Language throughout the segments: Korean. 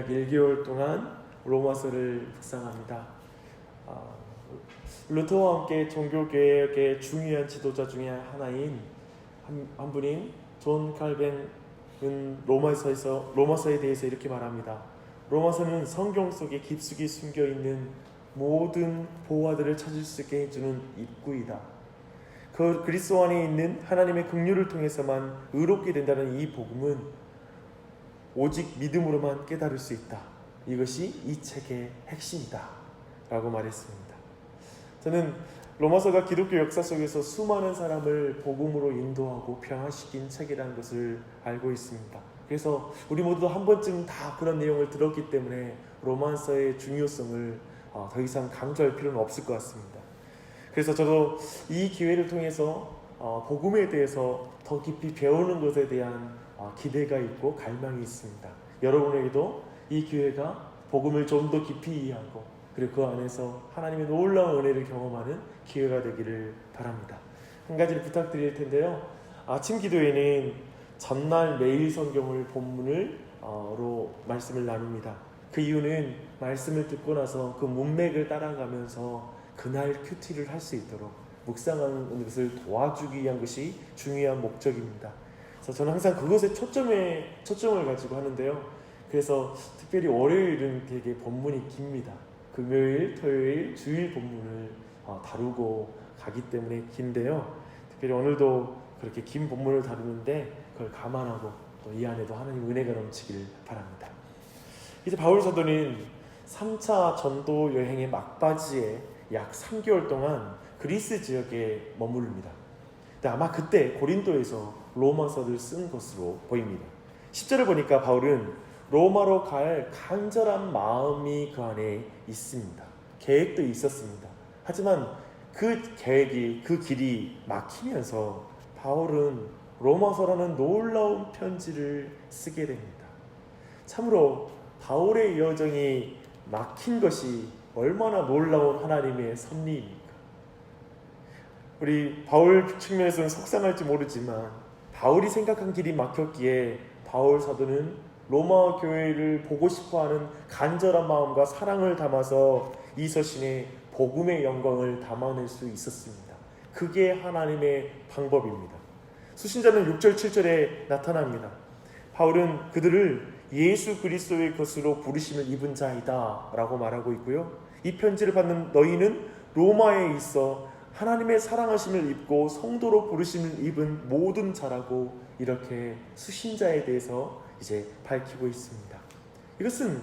약 1개월 동안 로마서를 묵상합니다. 루터와 함께 종교개혁의 중요한 지도자 중에 하나인 한 분인 존 칼빈은 로마서에 대해서 이렇게 말합니다. 로마서는 성경 속에 깊숙이 숨겨있는 모든 보화들을 찾을 수 있게 해주는 입구이다. 그 그리스도 안에 있는 하나님의 긍휼을 통해서만 의롭게 된다는 이 복음은 오직 믿음으로만 깨달을 수 있다. 이것이 이 책의 핵심이다 라고 말했습니다. 저는 로마서가 기독교 역사 속에서 수많은 사람을 복음으로 인도하고 변화시킨 책이라는 것을 알고 있습니다. 그래서 우리 모두 한 번쯤 다 그런 내용을 들었기 때문에 로마서의 중요성을 더 이상 강조할 필요는 없을 것 같습니다. 그래서 저도 이 기회를 통해서 복음에 대해서 더 깊이 배우는 것에 대한 기대가 있고 갈망이 있습니다. 여러분에게도 이 기회가 복음을 좀 더 깊이 이해하고 그리고 그 안에서 하나님의 놀라운 은혜를 경험하는 기회가 되기를 바랍니다. 한 가지를 부탁드릴 텐데요. 아침 기도에는 전날 매일 성경을 본문으로 말씀을 나눕니다. 그 이유는 말씀을 듣고 나서 그 문맥을 따라가면서 그날 큐티를 할 수 있도록 묵상하는 것을 도와주기 위한 것이 중요한 목적입니다. 그래서 저는 항상 그것에 초점을 가지고 하는데요. 그래서 특별히 월요일은 되게 본문이 깁니다. 금요일, 토요일, 주일 본문을 다루고 가기 때문에 긴데요. 특별히 오늘도 그렇게 긴 본문을 다루는데 그걸 감안하고 또 이 안에도 하나님 은혜가 넘치길 바랍니다. 이제 바울 사도는 3차 전도 여행의 막바지에 약 3개월 동안 그리스 지역에 머무릅니다. 근데 아마 그때 고린도에서 로마서를 쓴 것으로 보입니다. 10절을 보니까 바울은 로마로 갈 간절한 마음이 그 안에 있습니다. 계획도 있었습니다. 하지만 그 계획이, 그 길이 막히면서 바울은 로마서라는 놀라운 편지를 쓰게 됩니다. 참으로 바울의 여정이 막힌 것이 얼마나 놀라운 하나님의 섭리입니까? 우리 바울 측면에서는 속상할지 모르지만 바울이 생각한 길이 막혔기에 바울 사도는 로마 교회를 보고 싶어하는 간절한 마음과 사랑을 담아서 이 서신에 복음의 영광을 담아낼 수 있었습니다. 그게 하나님의 방법입니다. 수신자는 6절 7절에 나타납니다. 바울은 그들을 예수 그리스도의 것으로 부르심을 입은 자이다 라고 말하고 있고요. 이 편지를 받는 너희는 로마에 있어 하나님의 사랑하심을 입고 성도로 부르심을 입은 모든 자라고 이렇게 수신자에 대해서 이제 밝히고 있습니다. 이것은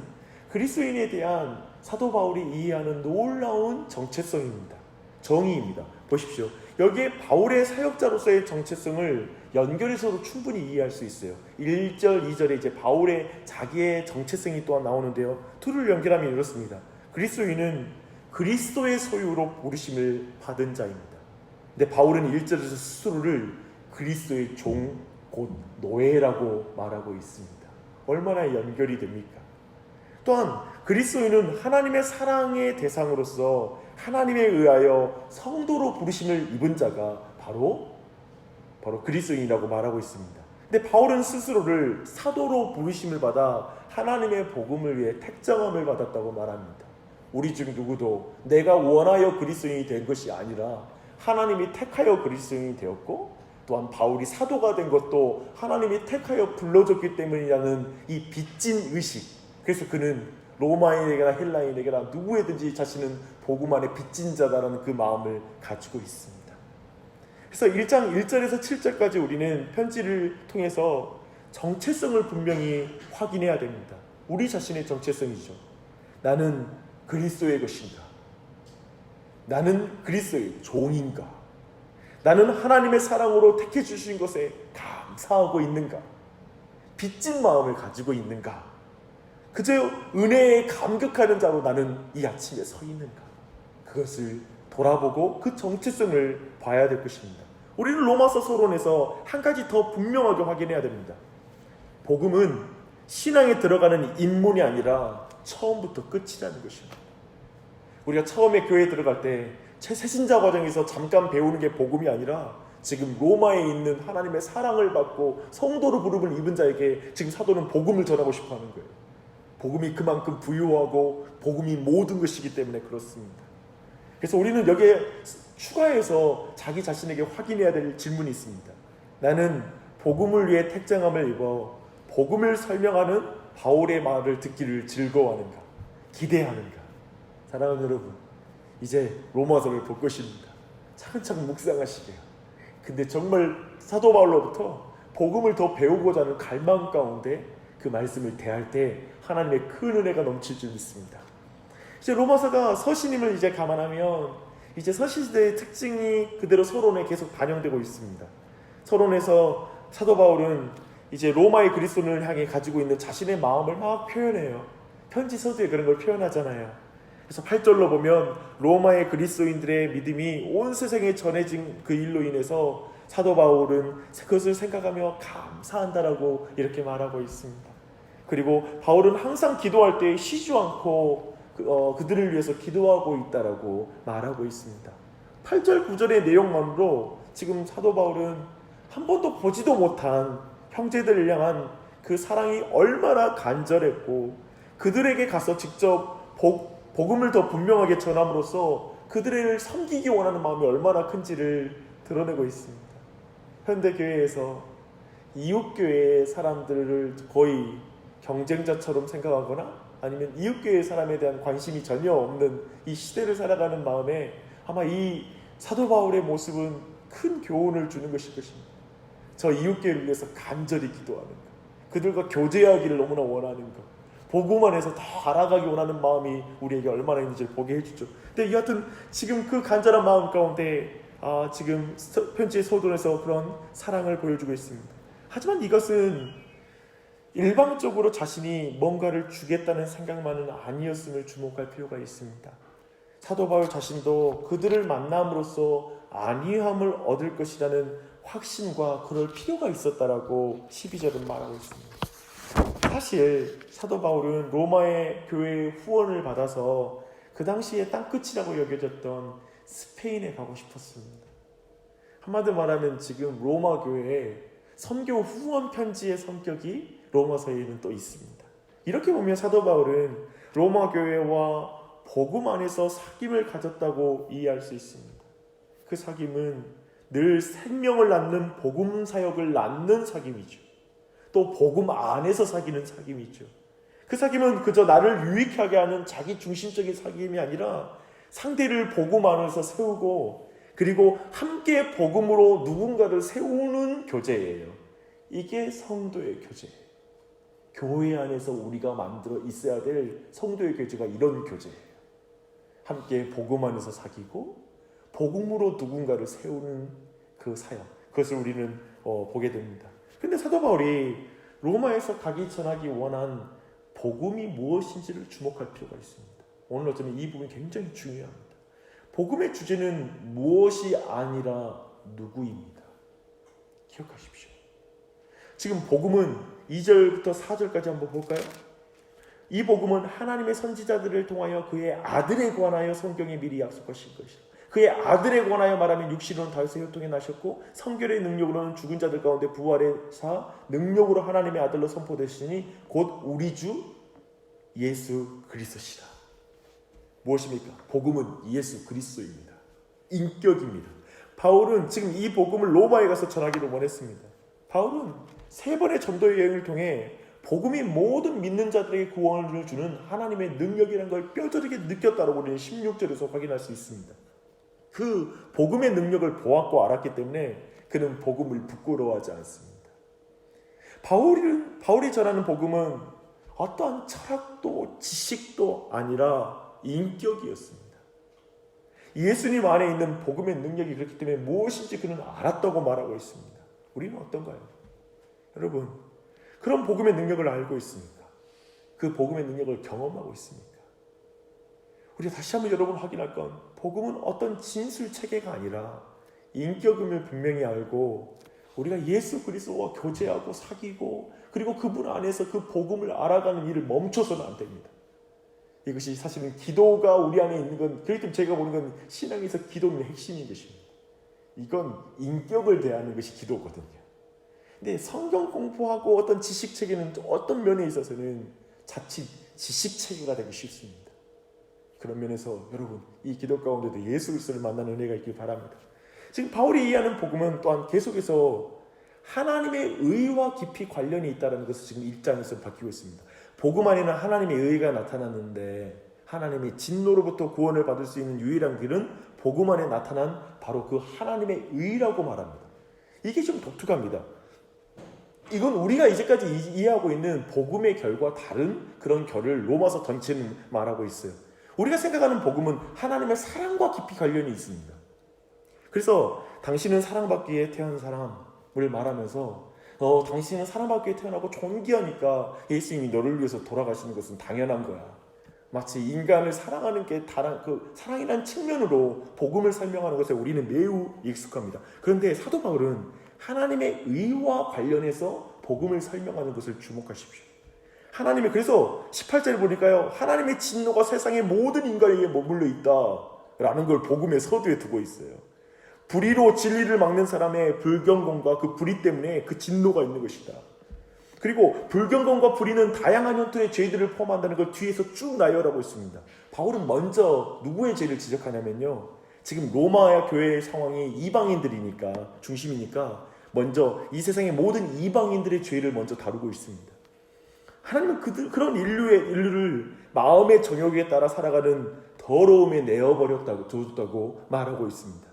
그리스도인에 대한 사도 바울이 이해하는 놀라운 정체성입니다. 정의입니다. 보십시오. 여기에 바울의 사역자로서의 정체성을 연결해서도 충분히 이해할 수 있어요. 1절, 2절에 이제 바울의 자기의 정체성이 또한 나오는데요. 둘을 연결하면 이렇습니다. 그리스도인은 그리스도의 소유로 부르심을 받은 자입니다. 근데 바울은 1절에서 스스로를 그리스도의 종, 곧 노예라고 말하고 있습니다. 얼마나 연결이 됩니까? 또한 그리스도인은 하나님의 사랑의 대상으로서 하나님에 의하여 성도로 부르심을 입은 자가 바로 그리스도인이라고 말하고 있습니다. 근데 바울은 스스로를 사도로 부르심을 받아 하나님의 복음을 위해 택정함을 받았다고 말합니다. 우리 중 누구도 내가 원하여 그리스도인이 된 것이 아니라 하나님이 택하여 그리스도인이 되었고 또한 바울이 사도가 된 것도 하나님이 택하여 불러줬기 때문이라는 이 빚진 의식. 그래서 그는 로마인에게나 헬라인에게나 누구에든지 자신은 복음 안에 빚진 자다라는 그 마음을 가지고 있습니다. 그래서 1장 1절에서 7절까지 우리는 편지를 통해서 정체성을 분명히 확인해야 됩니다. 우리 자신의 정체성이죠. 나는 그리스도의 것인가? 나는 그리스도의 종인가? 나는 하나님의 사랑으로 택해 주신 것에 감사하고 있는가? 빚진 마음을 가지고 있는가? 그저 은혜에 감격하는 자로 나는 이 아침에 서 있는가? 그것을 돌아보고 그 정체성을 봐야 될 것입니다. 우리는 로마서 서론에서 한 가지 더 분명하게 확인해야 됩니다. 복음은 신앙에 들어가는 입문이 아니라 처음부터 끝이라는 것입니다. 우리가 처음에 교회에 들어갈 때 새신자 과정에서 잠깐 배우는 게 복음이 아니라 지금 로마에 있는 하나님의 사랑을 받고 성도로 부름을 입은 자에게 지금 사도는 복음을 전하고 싶어 하는 거예요. 복음이 그만큼 부유하고 복음이 모든 것이기 때문에 그렇습니다. 그래서 우리는 여기에 추가해서 자기 자신에게 확인해야 될 질문이 있습니다. 나는 복음을 위해 택정함을 입어 복음을 설명하는 바울의 말을 듣기를 즐거워하는가, 기대하는가? 사랑하는 여러분, 이제 로마서를 볼 것입니다. 차근차근 묵상하시게요. 근데 정말 사도 바울로부터 복음을 더 배우고자 하는 갈망 가운데 그 말씀을 대할 때 하나님의 큰 은혜가 넘칠 줄 믿습니다. 이제 로마서가 서신임을 이제 감안하면 이제 서신시대의 특징이 그대로 서론에 계속 반영되고 있습니다. 서론에서 사도 바울은 이제 로마의 그리스도인을 향해 가지고 있는 자신의 마음을 막 표현해요. 편지 서두에 그런 걸 표현하잖아요. 그래서 8절로 보면 로마의 그리스도인들의 믿음이 온 세상에 전해진 그 일로 인해서 사도 바울은 그것을 생각하며 감사한다라고 이렇게 말하고 있습니다. 그리고 바울은 항상 기도할 때 쉬지 않고 그들을 위해서 기도하고 있다라고 말하고 있습니다. 8절 9절의 내용만으로 지금 사도 바울은 한 번도 보지도 못한 형제들을 향한 그 사랑이 얼마나 간절했고 그들에게 가서 직접 복음을 더 분명하게 전함으로써 그들을 섬기기 원하는 마음이 얼마나 큰지를 드러내고 있습니다. 현대교회에서 이웃교회의 사람들을 거의 경쟁자처럼 생각하거나 아니면 이웃교회 사람에 대한 관심이 전혀 없는 이 시대를 살아가는 마음에 아마 이 사도 바울의 모습은 큰 교훈을 주는 것일 것입니다. 저 이웃교회를 위해서 간절히 기도하는 것, 그들과 교제하기를 너무나 원하는 것, 복음 안에서 더 알아가기 원하는 마음이 우리에게 얼마나 있는지를 보게 해주죠. 근데 여하튼 지금 그 간절한 마음 가운데 지금 편지의 서론에서 그런 사랑을 보여주고 있습니다. 하지만 이것은 일방적으로 자신이 뭔가를 주겠다는 생각만은 아니었음을 주목할 필요가 있습니다. 사도 바울 자신도 그들을 만남으로써 안위함을 얻을 것이라는 확신과 그럴 필요가 있었다라고 12절은 말하고 있습니다. 사실 사도 바울은 로마의 교회의 후원을 받아서 그 당시에 땅끝이라고 여겨졌던 스페인에 가고 싶었습니다. 한마디로 말하면 지금 로마 교회에 선교 후원 편지의 성격이 로마서에는 또 있습니다. 이렇게 보면 사도 바울은 로마 교회와 복음 안에서 사귐을 가졌다고 이해할 수 있습니다. 그 사귐은 늘 생명을 낳는 복음 사역을 낳는 사귐이죠. 또 복음 안에서 사귀는 사귐이죠. 그 사귐은 그저 나를 유익하게 하는 자기 중심적인 사귐이 아니라 상대를 복음 안에서 세우고 그리고 함께 복음으로 누군가를 세우는 교제예요. 이게 성도의 교제예요. 교회 안에서 우리가 만들어 있어야 될 성도의 교제가 이런 교제예요. 함께 복음 안에서 사귀고 복음으로 누군가를 세우는 그 사역, 그것을 우리는 보게 됩니다. 근데 사도 바울이 로마에서 가기 전하기 원한 복음이 무엇인지를 주목할 필요가 있습니다. 오늘 어쩌면 이 부분이 굉장히 중요합니다. 복음의 주제는 무엇이 아니라 누구입니다. 기억하십시오. 지금 복음은 2절부터 4절까지 한번 볼까요? 이 복음은 하나님의 선지자들을 통하여 그의 아들에 관하여 성경에 미리 약속하신 것이다. 그의 아들에 관하여 말하면 육신으로는 다윗의 혈통에 나셨고 성결의 능력으로는 죽은 자들 가운데 부활의 사 능력으로 하나님의 아들로 선포되시니 곧 우리 주 예수 그리스도시다. 무엇입니까? 복음은 예수 그리스도입니다. 인격입니다. 바울은 지금 이 복음을 로마에 가서 전하기를 원했습니다. 바울은 3번의 전도 여행을 통해 복음이 모든 믿는 자들에게 구원을 주는 하나님의 능력이라는 걸 뼈저리게 느꼈다고 우리는 16절에서 확인할 수 있습니다. 그 복음의 능력을 보았고 알았기 때문에 그는 복음을 부끄러워하지 않습니다. 바울이 전하는 복음은 어떠한 철학도 지식도 아니라 인격이었습니다. 예수님 안에 있는 복음의 능력이 그렇기 때문에 무엇인지 그는 알았다고 말하고 있습니다. 우리는 어떤가요? 여러분, 그런 복음의 능력을 알고 있습니까? 그 복음의 능력을 경험하고 있습니까? 우리가 다시 한번 여러분 확인할 건 복음은 어떤 진술 체계가 아니라 인격임을 분명히 알고 우리가 예수 그리스도와 교제하고 사귀고 그리고 그분 안에서 그 복음을 알아가는 일을 멈춰서는 안 됩니다. 이것이 사실은 기도가 우리 안에 있는 건, 그렇기 때문에 제가 보는 건 신앙에서 기도는 핵심인 것입니다. 이건 인격을 대하는 것이 기도거든요. 근데 성경 공부하고 어떤 지식 체계는 어떤 면에 있어서는 자칫 지식체계가 되기 쉽습니다. 그런 면에서 여러분 이 기도 가운데도 예수 그리스도를 만나는 은혜가 있길 바랍니다. 지금 바울이 이해하는 복음은 또한 계속해서 하나님의 의와 깊이 관련이 있다는 것을 지금 1장에서 밝히고 있습니다. 복음 안에는 하나님의 의가 나타났는데 하나님의 진노로부터 구원을 받을 수 있는 유일한 길은 복음 안에 나타난 바로 그 하나님의 의라고 말합니다. 이게 좀 독특합니다. 이건 우리가 이제까지 이해하고 있는 복음의 결과 다른 그런 결을 로마서 전체는 말하고 있어요. 우리가 생각하는 복음은 하나님의 사랑과 깊이 관련이 있습니다. 그래서 당신은 사랑받기에 태어난 사람을 말하면서 당신은 사랑받기에 태어나고 존귀하니까 예수님이 너를 위해서 돌아가시는 것은 당연한 거야. 마치 인간을 사랑하는 게 그 사랑이라는 측면으로 복음을 설명하는 것에 우리는 매우 익숙합니다. 그런데 사도 바울은 하나님의 의와 관련해서 복음을 설명하는 것을 주목하십시오. 하나님이 그래서 18절에 보니까요, 하나님의 진노가 세상의 모든 인간에게 머물러 있다라는 걸 복음의 서두에 두고 있어요. 불의로 진리를 막는 사람의 불경건과 그 불의 때문에 그 진노가 있는 것이다. 그리고 불경건과 불의는 다양한 형태의 죄들을 포함한다는 걸 뒤에서 쭉 나열하고 있습니다. 바울은 먼저 누구의 죄를 지적하냐면요, 지금 로마 교회의 상황이 이방인들이니까 중심이니까 먼저 이 세상의 모든 이방인들의 죄를 먼저 다루고 있습니다. 하나님은 그런 인류를 마음의 정욕에 따라 살아가는 더러움에 내어버렸다고 말하고 있습니다.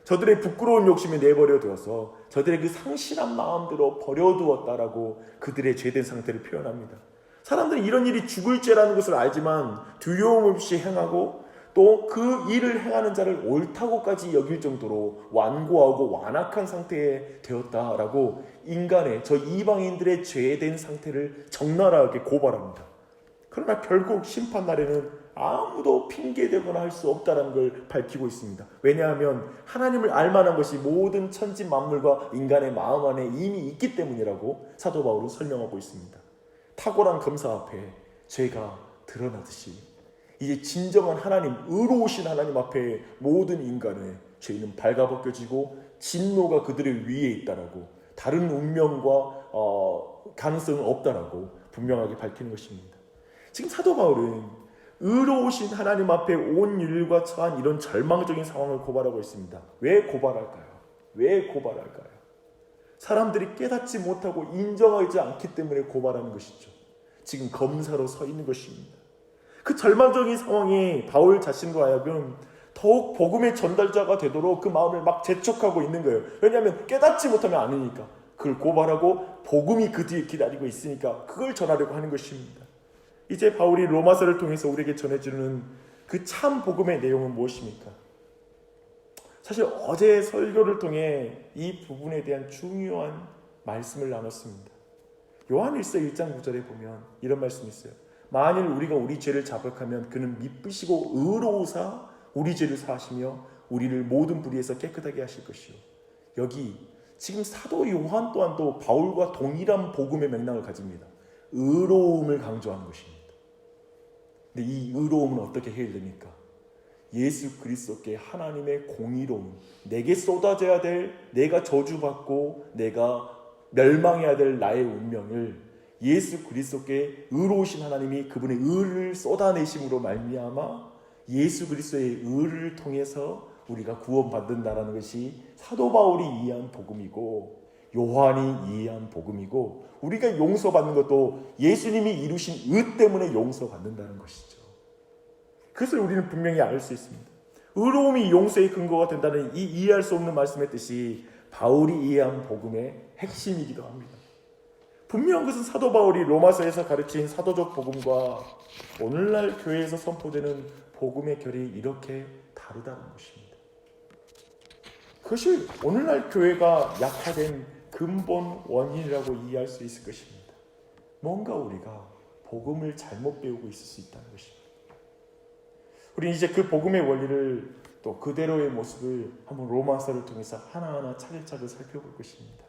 저들의 부끄러운 욕심에 내버려 두어서 저들의 그 상실한 마음대로 버려두었다라고 그들의 죄된 상태를 표현합니다. 사람들은 이런 일이 죽을 죄라는 것을 알지만 두려움 없이 행하고 또 그 일을 행하는 자를 옳다고까지 여길 정도로 완고하고 완악한 상태에 되었다라고 인간의 저 이방인들의 죄된 상태를 적나라하게 고발합니다. 그러나 결국 심판날에는 아무도 핑계대거나 할 수 없다는 걸 밝히고 있습니다. 왜냐하면 하나님을 알만한 것이 모든 천지 만물과 인간의 마음 안에 이미 있기 때문이라고 사도 바울은 설명하고 있습니다. 탁월한 검사 앞에 죄가 드러나듯이 이제 진정한 하나님, 의로우신 하나님 앞에 모든 인간의 죄는 발가벗겨지고 진노가 그들의 위에 있다라고, 다른 운명과 가능성은 없다라고 분명하게 밝히는 것입니다. 지금 사도 바울은 의로우신 하나님 앞에 온 인류가 처한 이런 절망적인 상황을 고발하고 있습니다. 왜 고발할까요? 왜 고발할까요? 사람들이 깨닫지 못하고 인정하지 않기 때문에 고발하는 것이죠. 지금 검사로 서 있는 것입니다. 그 절망적인 상황이 바울 자신으로 하여금 더욱 복음의 전달자가 되도록 그 마음을 막 재촉하고 있는 거예요. 왜냐하면 깨닫지 못하면 안 되니까. 그걸 고발하고 복음이 그 뒤에 기다리고 있으니까 그걸 전하려고 하는 것입니다. 이제 바울이 로마서를 통해서 우리에게 전해주는 그 참 복음의 내용은 무엇입니까? 사실 어제 설교를 통해 이 부분에 대한 중요한 말씀을 나눴습니다. 요한일서 1장 9절에 보면 이런 말씀이 있어요. 만일 우리가 우리 죄를 자백하면 그는 미쁘시고 의로우사 우리 죄를 사하시며 우리를 모든 불의에서 깨끗하게 하실 것이요. 여기 지금 사도 요한 또한도 바울과 동일한 복음의 맥락을 가집니다. 의로움을 강조하는 것입니다. 근데 이 의로움은 어떻게 해결됩니까? 예수 그리스도께 하나님의 공의로움, 내게 쏟아져야 될, 내가 저주받고 내가 멸망해야 될 나의 운명을 예수 그리스도께 의로우신 하나님이 그분의 의를 쏟아내심으로 말미암아 예수 그리스도의 의를 통해서 우리가 구원받는다라는 것이 사도 바울이 이해한 복음이고 요한이 이해한 복음이고, 우리가 용서받는 것도 예수님이 이루신 의 때문에 용서받는다는 것이죠. 그것을 우리는 분명히 알 수 있습니다. 의로움이 용서의 근거가 된다는 이 이해할 수 없는 말씀의 뜻이 바울이 이해한 복음의 핵심이기도 합니다. 분명한 것은 사도 바울이 로마서에서 가르친 사도적 복음과 오늘날 교회에서 선포되는 복음의 결이 이렇게 다르다는 것입니다. 그것이 오늘날 교회가 약화된 근본 원인이라고 이해할 수 있을 것입니다. 뭔가 우리가 복음을 잘못 배우고 있을 수 있다는 것입니다. 우리는 이제 그 복음의 원리를 또 그대로의 모습을 한번 로마서를 통해서 하나하나 차근차근 살펴볼 것입니다.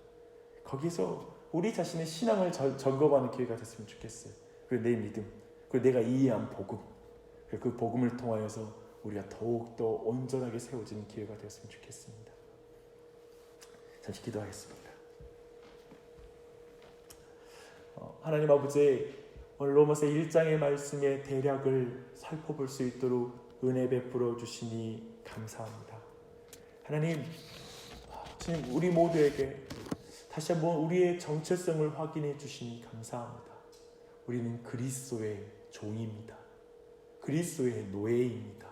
거기서 우리 자신의 신앙을 점검하는 기회가 됐으면 좋겠어요. 그리고 내 믿음, 그리고 내가 이해한 복음, 그리고 그 복음을 통하여서 우리가 더욱더 온전하게 세워지는 기회가 되었으면 좋겠습니다. 잠시 기도하겠습니다. 하나님 아버지, 오늘 로마서 1장의 말씀의 대략을 살펴볼 수 있도록 은혜 베풀어 주시니 감사합니다. 하나님, 주님 우리 모두에게 다시 한번 우리의 정체성을 확인해 주시니 감사합니다. 우리는 그리스도의 종입니다. 그리스도의 노예입니다.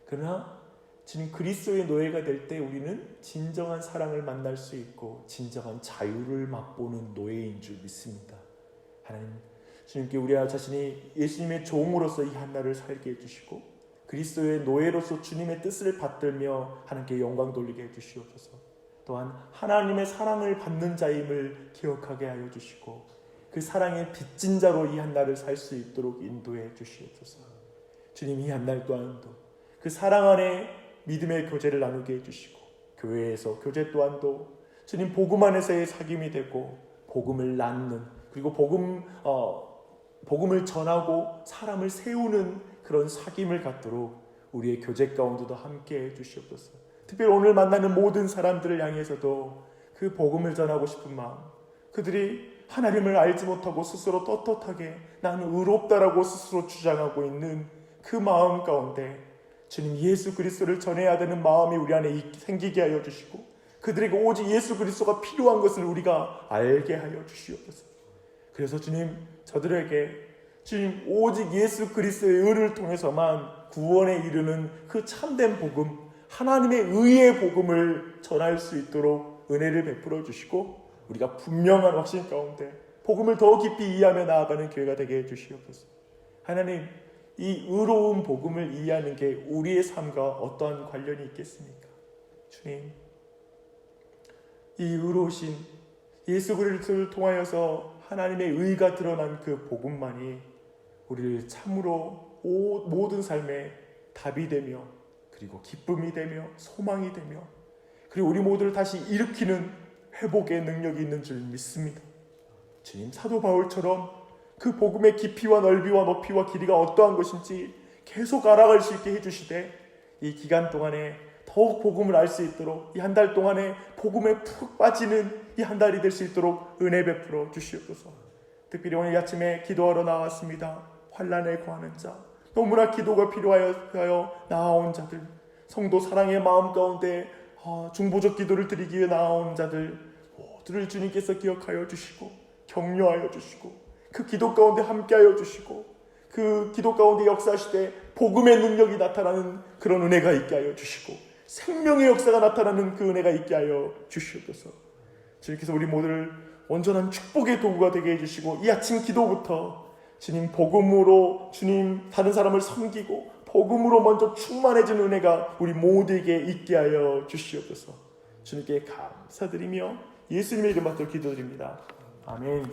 그러나 주님 그리스도의 노예가 될 때 우리는 진정한 사랑을 만날 수 있고 진정한 자유를 맛보는 노예인 줄 믿습니다. 하나님, 주님께 우리 자신이 예수님의 종으로서 이 한날을 살게 해주시고 그리스도의 노예로서 주님의 뜻을 받들며 하나님께 영광 돌리게 해주시옵소서. 또한 하나님의 사랑을 받는 자임을 기억하게 하여 주시고 그 사랑의 빚진 자로 이 한날을 살 수 있도록 인도해 주시옵소서. 주님, 이 한날 또한도 그 사랑 안에 믿음의 교제를 나누게 해주시고 교회에서 교제 또한도 주님 복음 안에서의 사귐이 되고 복음을 낳는 그리고 복음을 전하고 사람을 세우는 그런 사귐을 갖도록 우리의 교제 가운데도 함께 해주시옵소서. 특별히 오늘 만나는 모든 사람들을 향해서도 그 복음을 전하고 싶은 마음, 그들이 하나님을 알지 못하고 스스로 떳떳하게 나는 의롭다라고 스스로 주장하고 있는 그 마음 가운데 주님 예수 그리스도를 전해야 되는 마음이 우리 안에 생기게 하여 주시고 그들에게 오직 예수 그리스도가 필요한 것을 우리가 알게 하여 주시옵소서. 그래서 주님, 저들에게 주님 오직 예수 그리스도의 의를 통해서만 구원에 이르는 그 참된 복음, 하나님의 의의 복음을 전할 수 있도록 은혜를 베풀어 주시고 우리가 분명한 확신 가운데 복음을 더 깊이 이해하며 나아가는 교회가 되게 해주시옵소서. 하나님, 이 의로운 복음을 이해하는 게 우리의 삶과 어떠한 관련이 있겠습니까? 주님, 이 의로우신 예수 그리스도를 통하여서 하나님의 의가 드러난 그 복음만이 우리를 참으로 모든 삶의 답이 되며 그리고 기쁨이 되며 소망이 되며 그리고 우리 모두를 다시 일으키는 회복의 능력이 있는 줄 믿습니다. 주님, 사도 바울처럼 그 복음의 깊이와 넓이와 높이와 길이가 어떠한 것인지 계속 알아갈 수 있게 해주시되 이 기간 동안에 더욱 복음을 알 수 있도록 이 한 달 동안에 복음에 푹 빠지는 이 한 달이 될 수 있도록 은혜 베풀어 주시옵소서. 특별히 오늘 아침에 기도하러 나왔습니다. 환난에 거하는 자, 너무나 기도가 필요하여 나아온 자들, 성도 사랑의 마음 가운데 중보적 기도를 드리기 위해 나아온 자들 모두를 주님께서 기억하여 주시고 격려하여 주시고 그 기도 가운데 함께하여 주시고 그 기도 가운데 역사하시되 복음의 능력이 나타나는 그런 은혜가 있게 하여 주시고 생명의 역사가 나타나는 그 은혜가 있게 하여 주시옵소서. 주님께서 우리 모두를 온전한 축복의 도구가 되게 해주시고 이 아침 기도부터 주님 복음으로 주님 다른 사람을 섬기고 복음으로 먼저 충만해진 은혜가 우리 모두에게 있게 하여 주시옵소서. 주님께 감사드리며 예수님의 이름 받들어 기도드립니다. 아멘.